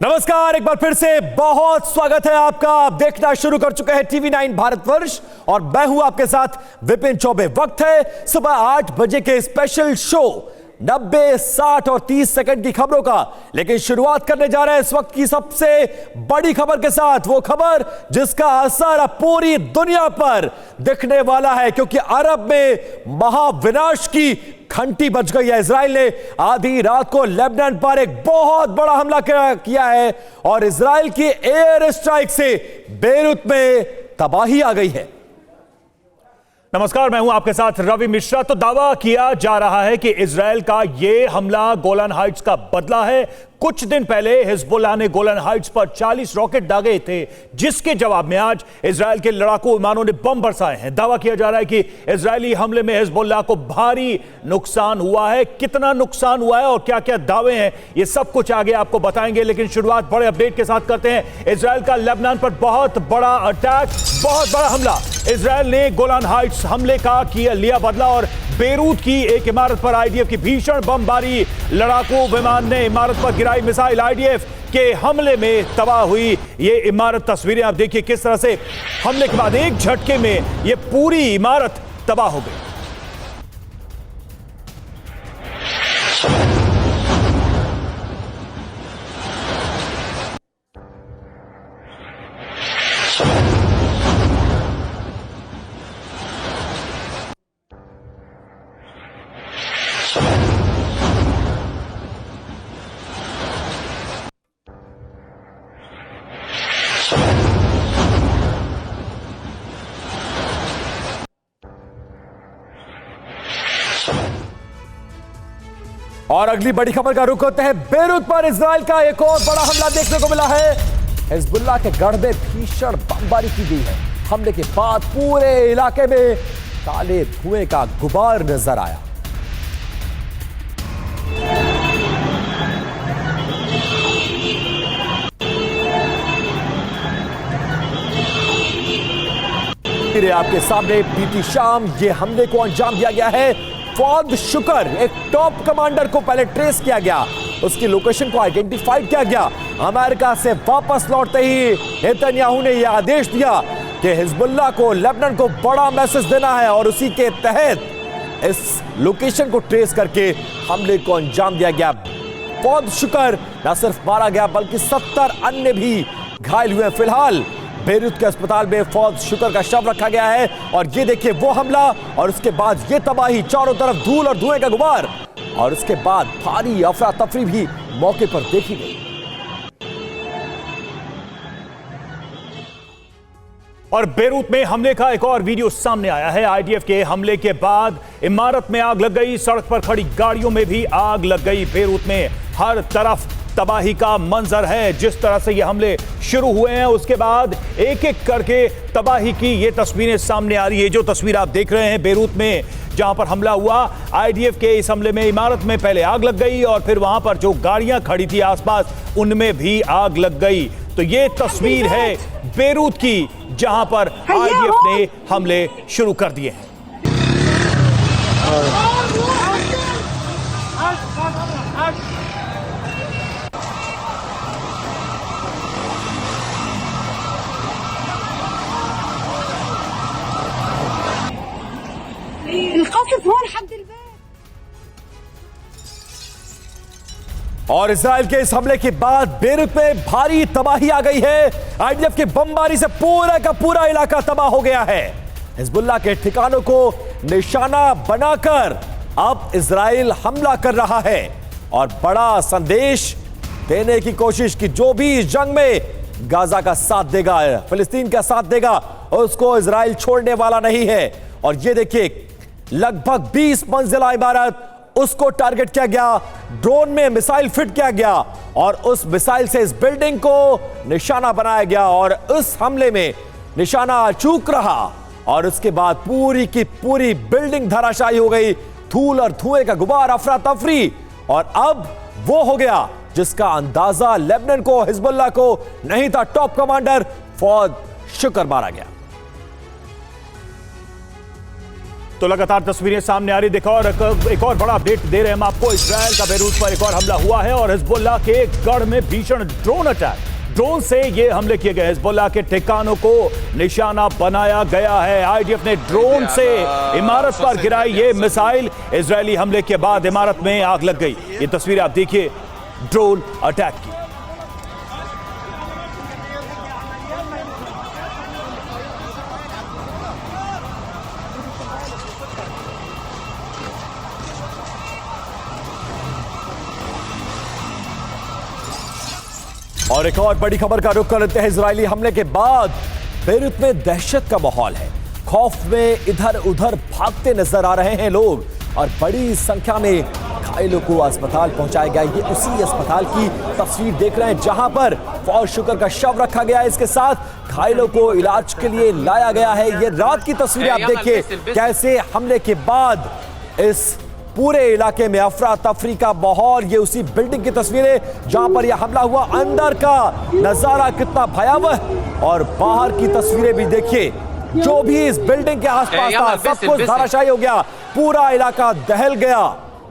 नमस्कार, एक बार फिर से बहुत स्वागत है आपका। आप देखना शुरू कर चुके हैं टीवी 9 भारतवर्ष और मैं हूं आपके साथ विपिन चौबे। वक्त है सुबह 8 बजे के स्पेशल शो 90, 60 और 30 सेकंड की खबरों का। लेकिन शुरुआत करने जा रहे हैं इस वक्त की सबसे बड़ी खबर के साथ, वो खबर जिसका असर अब पूरी दुनिया पर दिखने वाला है, क्योंकि अरब में महाविनाश की घंटी बज गई है। इजराइल ने आधी रात को लेबनान पर एक बहुत बड़ा हमला किया है और इजराइल की एयर स्ट्राइक से बेरूत में तबाही आ गई है। नमस्कार, मैं हूं आपके साथ रवि मिश्रा। तो दावा किया जा रहा है कि इजराइल का यह हमला गोलान हाइट्स का बदला है। कुछ दिन पहले हिजबुल्लाह ने गोलान हाइट्स पर 40 रॉकेट दागे थे, जिसके जवाब में आज इजराइल के लड़ाकू विमानों ने बम बरसाए हैं। दावा किया जा रहा है कि इजरायली हमले में हिजबुल्लाह को भारी नुकसान हुआ है। कितना नुकसान हुआ है और क्या क्या दावे हैं, ये सब कुछ आगे आपको बताएंगे। लेकिन शुरुआत बड़े अपडेट के साथ करते हैं। इजराइल का लेबनान पर बहुत बड़ा अटैक, बहुत बड़ा हमला। इजराइल ने गोलान हाइट्स हमले का लिया बदला और बेरूत की एक इमारत पर आईडीएफ की भीषण बमबारी। लड़ाकू विमान ने इमारत पर गिराई मिसाइल। आईडीएफ के हमले में तबाह हुई ये इमारत। तस्वीरें आप देखिए किस तरह से हमले के बाद एक झटके में ये पूरी इमारत तबाह हो गई। और अगली बड़ी खबर का रुख होता है बेरूत पर। इजराइल का एक और बड़ा हमला देखने को मिला है। हिजबुल्लाह के गढ़ में भीषण बमबारी की गई है। हमले के बाद पूरे इलाके में काले धुएं का गुबार नजर आया। आपके सामने बीती शाम ये हमले को अंजाम दिया गया है। फौद शुक्र, एक टॉप कमांडर को पहले ट्रेस किया गया, उसकी लोकेशन को आइडेंटिफाइड किया गया। अमेरिका से वापस लौटते ही नेतन्याहू ने यह आदेश दिया कि हिजबुल्लाह को लेबनान को बड़ा मैसेज देना है और उसी के तहत इस लोकेशन को ट्रेस करके हमले को अंजाम दिया गया। फौद शुक्र न सिर्फ मारा गया बल्कि 70 अन्य भी घायल हुए। फिलहाल बेरूत के अस्पताल में फौज शुक्र का शव रखा गया है। और ये देखिए वो हमला और उसके बाद ये तबाही, चारों तरफ धूल और धुएं का गुबार, और उसके बाद भारी अफरा तफरी भी मौके पर देखी गई। और बेरूत में हमले का एक और वीडियो सामने आया है। आईडीएफ के हमले के बाद इमारत में आग लग गई, सड़क पर खड़ी गाड़ियों में भी आग लग गई। बेरूत में हर तरफ तबाही का मंजर है। जिस तरह से ये हमले शुरू हुए हैं उसके बाद एक एक करके तबाही की ये तस्वीरें सामने आ रही है। जो तस्वीर आप देख रहे हैं बेरूत में जहां पर हमला हुआ, आईडीएफ के इस हमले में इमारत में पहले आग लग गई और फिर वहां पर जो गाड़ियां खड़ी थी आसपास उनमें भी आग लग गई। तो ये तस्वीर है बेरूत की जहां पर आईडीएफ ने हमले शुरू कर दिए हैं। और इजराइल के इस हमले के बाद बेरूत में भारी तबाही आ गई है। आईडीएफ की बमबारी से पूरा का पूरा इलाका तबाह हो गया है। हिजबुल्लाह के ठिकानों को निशाना बनाकर अब इजराइल हमला कर रहा है और बड़ा संदेश देने की कोशिश की जो भी इस जंग में गाजा का साथ देगा, फिलिस्तीन का साथ देगा, उसको इजराइल छोड़ने वाला नहीं है। और ये देखिए लगभग 20 मंजिला इमारत, उसको टारगेट किया गया, ड्रोन में मिसाइल फिट किया गया और उस मिसाइल से इस बिल्डिंग को निशाना बनाया गया और उस हमले में निशाना चूक रहा और उसके बाद पूरी की पूरी बिल्डिंग धराशायी हो गई। धूल और धुएं का गुबार, अफरा तफरी। और अब वो हो गया जिसका अंदाजा लेबनान को, हिजबुल्लाह को नहीं था। टॉप कमांडर फौद शुक्र मारा गया। तो लगातार तस्वीरें सामने आ रही। देखो और एक और बड़ा अपडेट दे रहे हैं हम आपको। इजराइल का बेरूत पर एक और हमला हुआ है और हिजबुल्लाह के गढ़ में भीषण ड्रोन अटैक। ड्रोन से ये हमले किए गए। हिजबुल्लाह के ठिकानों को निशाना बनाया गया है। आईडीएफ ने ड्रोन से इमारत पर गिराई ये मिसाइल। इजरायली हमले के बाद इमारत में आग लग गई। ये तस्वीर आप देखिए ड्रोन अटैक की। और एक और बड़ी खबर का रुख कर लेते हैं। इजरायली हमले के बाद बेरूत में दहशत का माहौल है। खौफ में इधर उधर भागते नजर आ रहे हैं लोग और बड़ी संख्या में घायलों को अस्पताल पहुंचाया गया। ये उसी अस्पताल की तस्वीर देख रहे हैं जहां पर फौज शुक्र का शव रखा गया है। इसके साथ घायलों को इलाज के लिए लाया गया है। ये रात की तस्वीर आप देखिए कैसे हमले के बाद इस पूरे इलाके में अफरा तफरी का माहौल। ये उसी बिल्डिंग की तस्वीरें जहां पर यह हमला हुआ। अंदर का नजारा कितना भयावह और बाहर की तस्वीरें भी देखिए। जो भी इस बिल्डिंग के आसपास था सब कुछ धराशायी हो गया। पूरा इलाका दहल गया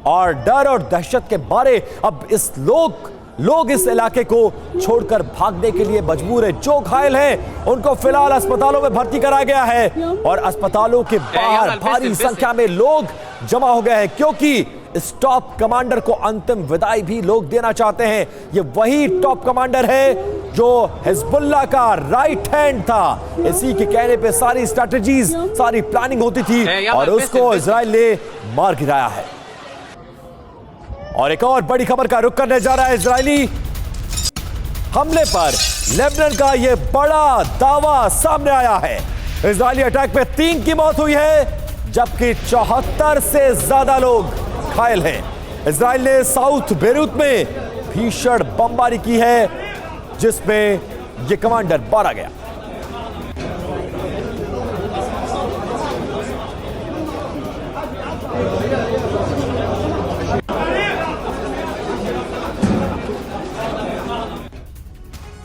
और डर और दहशत के मारे अब इस लोग इस इलाके को छोड़कर भागने के लिए मजबूर है। जो घायल हैं उनको फिलहाल अस्पतालों में भर्ती कराया गया है और अस्पतालों के बाहर भारी संख्या में लोग जमा हो गए हैं क्योंकि इस टॉप कमांडर को अंतिम विदाई भी लोग देना चाहते हैं। ये वही टॉप कमांडर है जो हिजबुल्लाह का राइट हैंड था। इसी के कहने पे सारी स्ट्रैटेजीज सारी प्लानिंग होती थी और उसको इजराइल ने मार गिराया है। और एक और बड़ी खबर का रुख करने जा रहा है। इजरायली हमले पर लेबनान का यह बड़ा दावा सामने आया है। इजरायली अटैक में 3 की मौत हुई है जबकि 74 से ज्यादा लोग घायल हैं। इजराइल ने साउथ बेरूत में भीषण बमबारी की है जिसमें यह कमांडर मारा गया।